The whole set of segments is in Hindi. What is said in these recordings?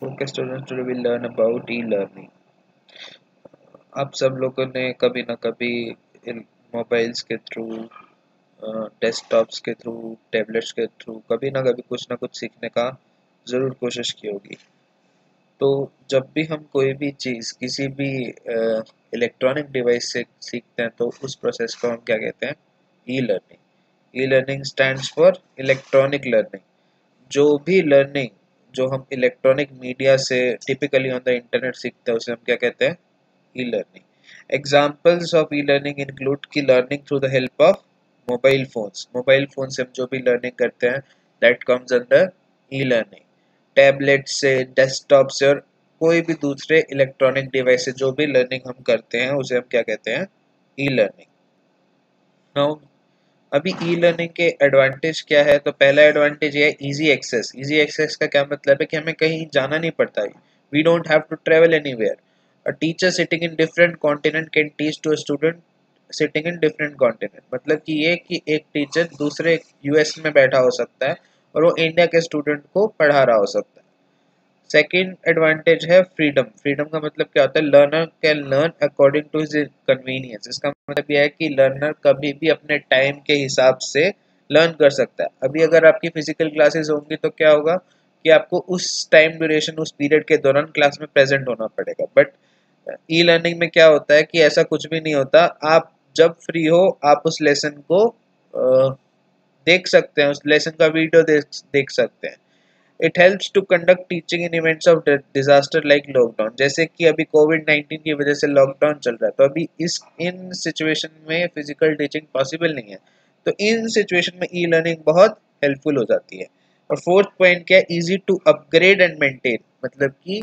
Okay, students, today we learn about e-learning. आप सब लोगों ने कभी ना कभी मोबाइल्स के थ्रू, डेस्कटॉप्स के थ्रू, टैबलेट्स के थ्रू कभी ना कभी कुछ ना कुछ सीखने का ज़रूर कोशिश की होगी। तो जब भी हम कोई भी चीज़ किसी भी इलेक्ट्रॉनिक डिवाइस से सीखते हैं तो उस प्रोसेस को हम क्या कहते हैं? E learning. E learning stands for electronic learning. जो भी लर्निंग जो हम इलेक्ट्रॉनिक मीडिया से टिपिकली ऑन द इंटरनेट सीखते हैं उसे हम क्या कहते हैं? E learning. Examples of E learning include key learning through the help of mobile phones. Mobile phone से हम जो भी लर्निंग करते हैं that comes under E learning. Tablet से, डेस्कटॉप से और कोई भी दूसरे इलेक्ट्रॉनिक डिवाइस से जो भी लर्निंग हम करते हैं उसे हम क्या कहते हैं? E learning. नाउ अभी ई लर्निंग के एडवांटेज क्या है? तो पहला एडवांटेज ये है इजी एक्सेस। इजी एक्सेस का क्या मतलब है कि हमें कहीं जाना नहीं पड़ता है। We don't have to travel anywhere. A teacher sitting in different continent can teach to a student sitting in different continent. मतलब कि ये कि एक टीचर दूसरे यूएस में बैठा हो सकता है और वो इंडिया के स्टूडेंट को पढ़ा रहा हो सकता है। सेकेंड एडवांटेज है फ्रीडम। फ्रीडम का मतलब क्या होता है? Learner can learn according to his convenience. इसका मतलब यह है कि लर्नर कभी भी अपने टाइम के हिसाब से लर्न कर सकता है। अभी अगर आपकी फिजिकल क्लासेस होंगी तो क्या होगा कि आपको उस टाइम ड्यूरेशन, उस पीरियड के दौरान क्लास में प्रेजेंट होना पड़ेगा। बट ई लर्निंग में क्या होता है कि ऐसा कुछ भी नहीं होता। आप जब फ्री हो आप उस लेसन को देख सकते हैं, उस लेसन का वीडियो देख सकते हैं। It helps to conduct teaching in events of disaster like lockdown. जैसे कि अभी कोविड-19 की वजह से लॉकडाउन चल रहा है तो अभी इस इन सिचुएशन में फिजिकल टीचिंग पॉसिबल नहीं है। तो इन सिचुएशन में ई लर्निंग बहुत हेल्पफुल हो जाती है। और फोर्थ पॉइंट क्या है? Easy to upgrade and maintain. मतलब कि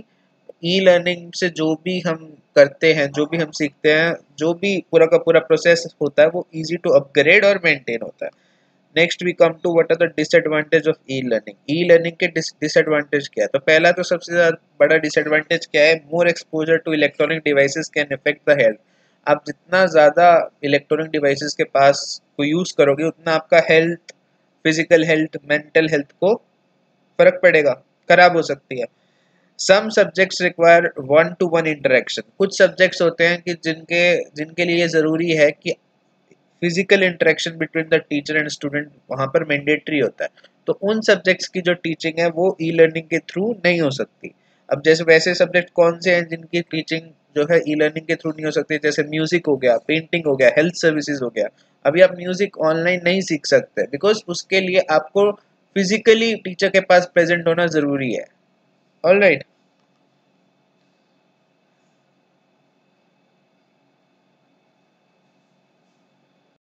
ई लर्निंग से जो भी हम करते हैं, जो भी हम सीखते हैं, जो भी पूरा का पूरा प्रोसेस होता है वो इजी टू अपग्रेड और मेंटेन होता है। Next we come to what are the disadvantage of E learning. E learning के डिसएडवांटेज क्या है? तो पहला तो सबसे ज्यादा बड़ा डिसएडवांटेज क्या है? More exposure to electronic devices can affect the health. आप जितना ज्यादा इलेक्ट्रॉनिक डिवाइसेस के पास को यूज करोगे उतना आपका health, physical health, mental health को फर्क पड़ेगा, खराब हो सकती है। Some subjects require one to one interaction. कुछ सब्जेक्ट्स होते हैं कि जिनके जिनके लिए ज़रूरी है कि physical interaction between the teacher and student वहाँ पर मैंडेटरी होता है। तो उन सब्जेक्ट्स की जो टीचिंग है वो ई लर्निंग के थ्रू नहीं हो सकती। अब जैसे वैसे सब्जेक्ट कौन से हैं जिनकी टीचिंग जो है ई लर्निंग के थ्रू नहीं हो सकती? जैसे म्यूजिक हो गया, पेंटिंग हो गया, हेल्थ सर्विसेज हो गया। अभी आप म्यूजिक ऑनलाइन नहीं सीख सकते बिकॉज उसके लिए आपको फिजिकली टीचर के पास प्रेजेंट होना जरूरी है। ऑलराइट।